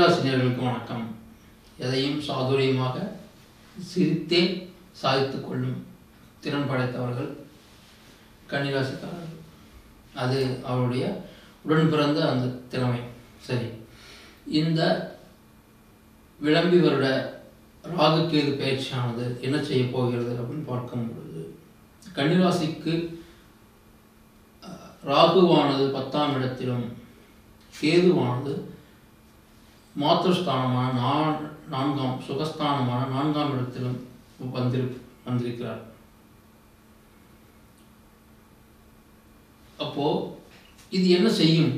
கன்னிராசினியர்களுக்கு வணக்கம். எதையும் சாதுரியமாக சிரித்தே சாதித்து கொள்ளும் திறன் படைத்தவர்கள் கன்னிராசிக்காரர்கள். அது அவருடைய உடன் பிறந்த அந்த திறமை. சரி, இந்த விளம்பி வருட ராகு கேது பயிற்சியானது என்ன செய்ய போகிறது அப்படின்னு பார்க்கும் பொழுது, கன்னிராசிக்கு ராகுவானது 10ஆம் இடத்திலும் கேதுவானது மாத்திருஸ்தானமான நான்காம் சுகஸ்தானமான 4ஆம் இடத்திலும் வந்திருக்கிறார். அப்போ இது என்ன செய்யும்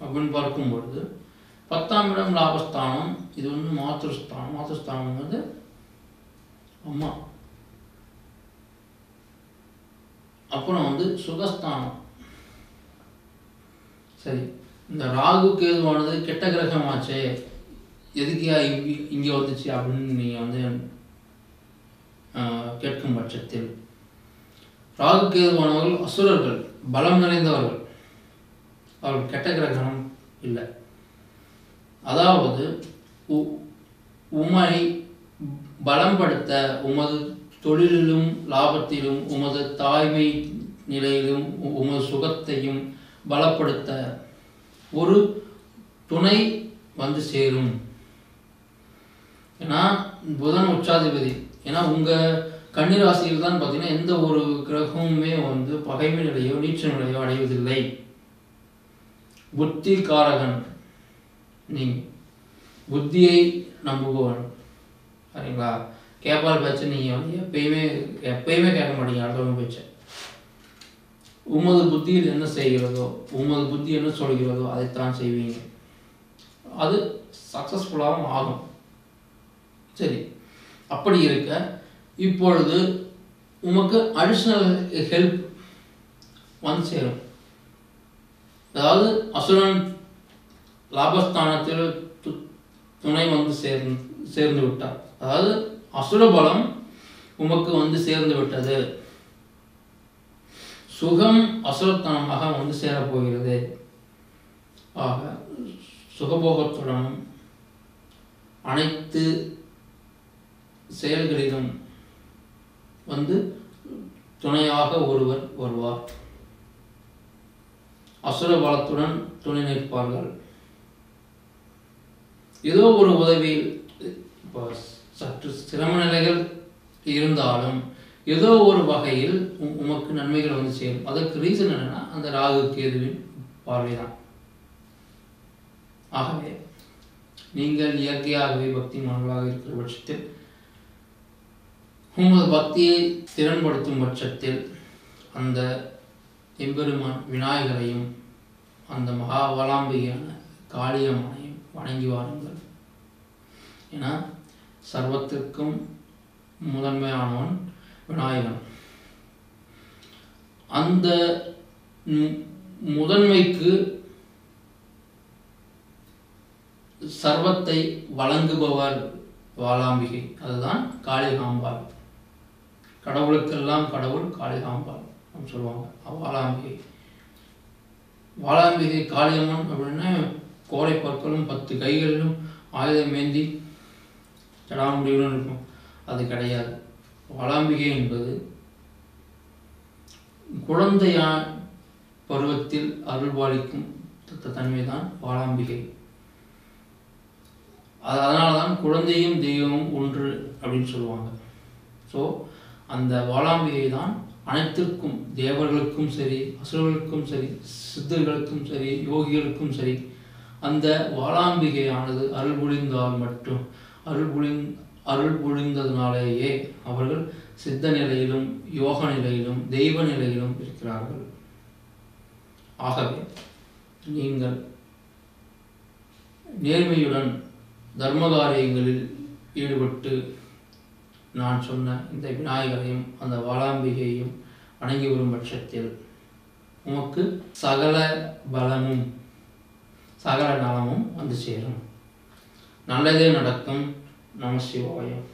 அப்படின்னு பார்க்கும்பொழுது, 10ஆம் இடம் லாபஸ்தானம். இது வந்து மாத்திருஸ்தானம். மாத்திருஸ்தானம் வந்து அம்மா. அப்புறம் வந்து சுகஸ்தானம். சரி, இந்த ராகு கேதுவானது கெட்ட கிரகமாச்சே, எதுக்கியா இங்கே வந்துச்சு அப்படின்னு நீங்கள் வந்து கேட்கும் பட்சத்தில், ராகு கேதுவானவர்கள் அசுரர்கள், பலம் நிறைந்தவர்கள். அவர்கள் கெட்ட கிரகம் இல்லை. அதாவது உம்மை பலம்படுத்த, உமது தொழிலிலும் லாபத்திலும், உமது தாய்மை நிலையிலும், உமது சுகத்தையும் பலப்படுத்த ஒரு துணை வந்து சேரும். ஏன்னா புதன் உச்சாதிபதி. ஏன்னா உங்கள் கன்னிராசியில் தான் பார்த்தீங்கன்னா எந்த ஒரு கிரகமுமே வந்து பகைமை நிலையோ நீச்ச நிலையோ அடைவதில்லை. புத்தி காரகன் நீங்கள், புத்தியை நம்புபவன். சரிங்களா? கேட்பால் பேச்சு நீங்கள் வந்து எப்பயுமே கேட்க மாட்டீங்க அடுத்தவங்க பேச்சு. உமது புத்தியில் என்ன செய்கிறதோ, உமது புத்தி என்ன சொல்கிறதோ அதைத்தான் செய்வீங்க. அது சக்ஸஸ்ஃபுல்லாகவும் ஆகும். சரி, அப்படி இருக்க இப்பொழுது உமக்கு அடிஷ்னல் ஹெல்ப் வந்து சேரும். அதாவது அசுரன் லாபஸ்தானத்தில் துணை வந்து சேர்ந்து விட்டார். அதாவது அசுரபலம் உமக்கு வந்து சேர்ந்து விட்டது. சுகம் அசுரத்தனமாக வந்து சேரப்போகிறது. ஆக சுகபோகத்துடனும் அனைத்து செயல்களிலும் வந்து துணையாக ஒருவர் வருவார். அசுர பலத்துடன் துணை நிற்பார்கள். ஏதோ ஒரு உதவியில் சற்று சிரம நிலைகள் இருந்தாலும் ஏதோ ஒரு வகையில் உமக்கு நன்மைகள் வந்து சேரும். அதற்கு ரீசன் என்னன்னா அந்த ராகு கேதுவின் பார்வைதான். ஆகவே நீங்கள் இயற்கையாகவே பக்தி மனங்களாக இருக்கிற பட்சத்தில், உமது பக்தியை திறன்படுத்தும் பட்சத்தில் அந்த எம்பெருமான் விநாயகரையும் அந்த மகாவலாம்பிகையான காளியம்மனையும் வணங்கி வாருங்கள். ஏன்னா சர்வத்திற்கும் முதன்மையானவன் விநாயகன். அந்த முதன்மைக்கு சர்வத்தை வழங்குபவர் வாளாம்பிகை. அதுதான் காளிகாம்பாள். கடவுளுக்கெல்லாம் கடவுள் காளிகாம்பாள் சொல்லுவாங்க. வாளாம்பிகை. வாளாம்பிகை காளியம்மன் அப்படின்னா கோரை பற்களும் 10 கைகளிலும் ஆயுதம் ஏந்தி ஜடாமுடியுடன் இருக்கும். அது கிடையாது. வாளாம்பிகை என்பது குழந்தையா பருவத்தில் அருள்பாலிக்கும் தன்மைதான் வாளாம்பிகை. அதனால்தான் குழந்தையும் தெய்வமும் ஒன்று அப்படின்னு சொல்லுவாங்க. ஸோ அந்த வாளாம்பிகை தான் அனைத்திற்கும், தேவர்களுக்கும் சரி, அசுரர்களுக்கும் சரி, சித்தர்களுக்கும் சரி, யோகிகளுக்கும் சரி, அந்த வாளாம்பிகையானது அருள் புரிந்தால் மட்டும் அருள் புரிந்ததுனாலேயே அவர்கள் சித்த நிலையிலும் யோக நிலையிலும் தெய்வ நிலையிலும் இருக்கிறார்கள். ஆகவே நீங்கள் நேர்மையுடன் தர்ம காரியங்களில் ஈடுபட்டு நான் சொன்ன இந்த விநாயகரையும் அந்த வாளாம்பிகையையும் வணங்கி வரும் பட்சத்தில் உமக்கு சகல பலமும் சகல நலமும் வந்து சேரும். நல்லதே நடக்கும். நம சிவாயம்.